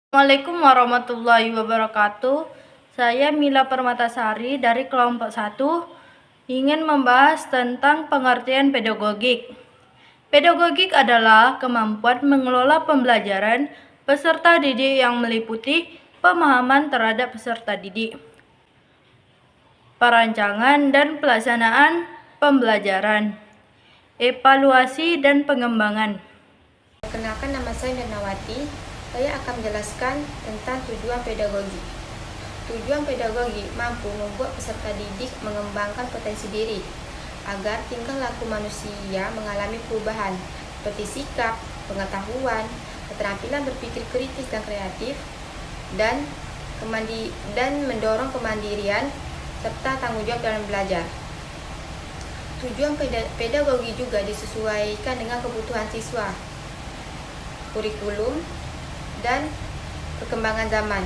Assalamualaikum warahmatullahi wabarakatuh. Saya Mila Permatasari dari kelompok 1 ingin membahas tentang pengertian pedagogik. Pedagogik adalah kemampuan mengelola pembelajaran peserta didik yang meliputi pemahaman terhadap peserta didik, perancangan dan pelaksanaan pembelajaran, evaluasi dan pengembangan. Perkenalkan, nama saya Nernawati. Saya akan menjelaskan tentang tujuan pedagogi. Tujuan pedagogi mampu membuat peserta didik mengembangkan potensi diri agar tingkah laku manusia mengalami perubahan seperti sikap, pengetahuan, keterampilan berpikir kritis dan kreatif, dan mendorong kemandirian serta tanggung jawab dalam belajar. Tujuan pedagogi juga disesuaikan dengan kebutuhan siswa, kurikulum, dan perkembangan zaman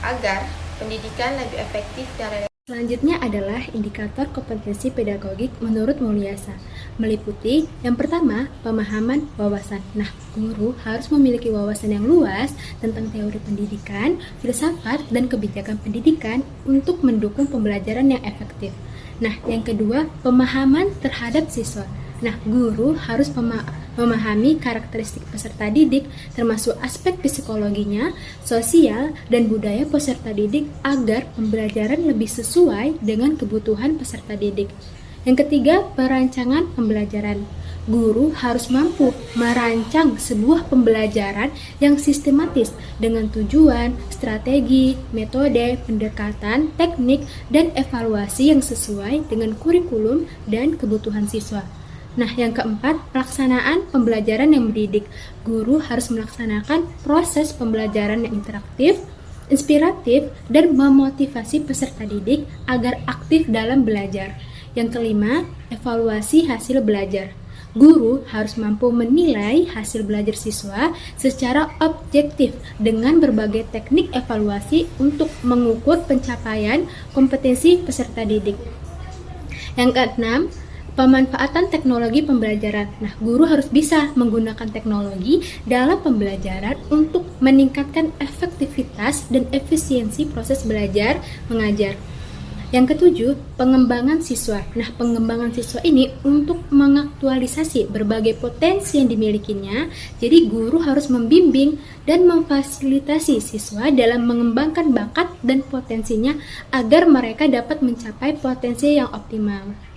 agar pendidikan lebih efektif dan relevan. Selanjutnya adalah indikator kompetensi pedagogik menurut Mulyasa, meliputi yang pertama, pemahaman wawasan. Nah, guru harus memiliki wawasan yang luas tentang teori pendidikan, filsafat, dan kebijakan pendidikan untuk mendukung pembelajaran yang efektif. Nah, yang kedua, pemahaman terhadap siswa. Nah, guru harus memahami karakteristik peserta didik, termasuk aspek psikologinya, sosial, dan budaya peserta didik agar pembelajaran lebih sesuai dengan kebutuhan peserta didik. Yang ketiga, perancangan pembelajaran. Guru harus mampu merancang sebuah pembelajaran yang sistematis dengan tujuan, strategi, metode, pendekatan, teknik, dan evaluasi yang sesuai dengan kurikulum dan kebutuhan siswa. Nah, yang keempat, pelaksanaan pembelajaran yang mendidik. Guru harus melaksanakan proses pembelajaran yang interaktif, inspiratif, dan memotivasi peserta didik agar aktif dalam belajar. Yang kelima, evaluasi hasil belajar. Guru harus mampu menilai hasil belajar siswa secara objektif dengan berbagai teknik evaluasi untuk mengukur pencapaian kompetensi peserta didik. Yang keenam, pemanfaatan teknologi pembelajaran. Nah, guru harus bisa menggunakan teknologi dalam pembelajaran untuk meningkatkan efektivitas dan efisiensi proses belajar mengajar. Yang ketujuh, pengembangan siswa. Nah, pengembangan siswa ini untuk mengaktualisasi berbagai potensi yang dimilikinya. Jadi, guru harus membimbing dan memfasilitasi siswa dalam mengembangkan bakat dan potensinya agar mereka dapat mencapai potensi yang optimal.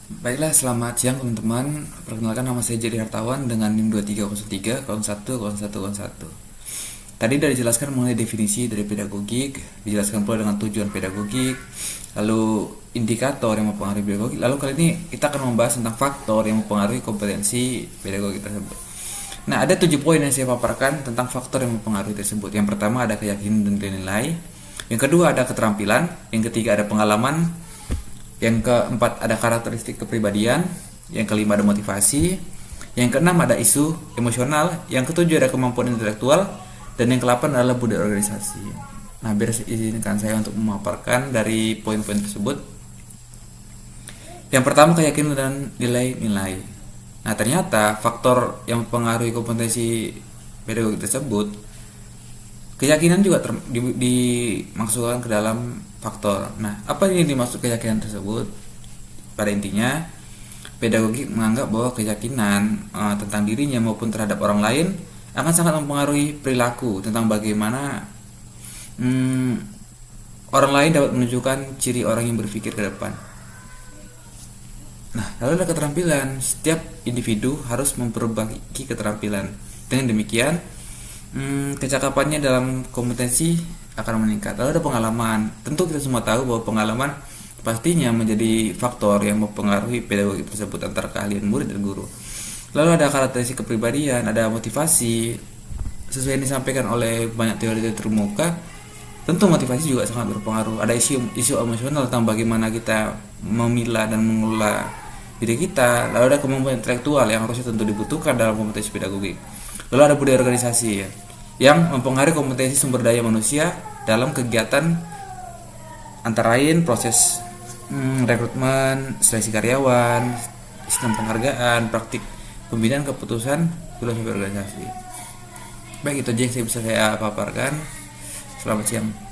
Baiklah, selamat siang teman-teman. Perkenalkan, nama saya Jadi Hartawan dengan NIM 2303 kolom 1 kolom 1 kolom 1. Tadi sudah dijelaskan mengenai definisi dari pedagogik, dijelaskan pula dengan tujuan pedagogik, lalu indikator yang mempengaruhi pedagogik. Lalu kali ini kita akan membahas tentang faktor yang mempengaruhi kompetensi pedagogik tersebut. Nah, ada 7 poin yang saya paparkan tentang faktor yang mempengaruhi tersebut. Yang pertama ada keyakinan dan nilai. Yang kedua ada keterampilan. Yang ketiga ada pengalaman. Yang keempat ada karakteristik kepribadian. Yang kelima ada motivasi. Yang keenam ada isu emosional. Yang ketujuh ada kemampuan intelektual. Dan yang ke-8 adalah budaya organisasi. Nah, biar izinkan saya untuk memaparkan dari poin-poin tersebut. Yang pertama, keyakinan dan nilai-nilai. Nah, ternyata faktor yang mempengaruhi kompetensi pedagogik tersebut, keyakinan juga dimasukkan ke dalam faktor. Nah, apa yang dimaksud keyakinan tersebut? Pada intinya, pedagogik menganggap bahwa keyakinan tentang dirinya maupun terhadap orang lain akan sangat mempengaruhi perilaku tentang bagaimana orang lain dapat menunjukkan ciri orang yang berpikir ke depan. Nah, lalu ada keterampilan. Setiap individu harus memperbaiki keterampilan. Dengan demikian, kecakapannya dalam kompetensi akan meningkat. Lalu ada pengalaman. Tentu kita semua tahu bahwa pengalaman pastinya menjadi faktor yang mempengaruhi pedagogi tersebut antara keahlian murid dan guru. Lalu ada karakteristik kepribadian, ada motivasi. Sesuai yang disampaikan oleh banyak teori termuka, tentu motivasi juga sangat berpengaruh. Ada isu emosional tentang bagaimana kita memilah dan mengelola diri kita. Lalu ada kemampuan intelektual yang harusnya tentu dibutuhkan dalam kompetensi pedagogik. Lalu ada budaya organisasi yang mempengaruhi kompetensi sumber daya manusia dalam kegiatan antara lain proses rekrutmen, seleksi karyawan, sistem penghargaan, praktik pembinaan keputusan, filosofi organisasi. Baik, itu aja yang saya bisa saya paparkan. Selamat siang.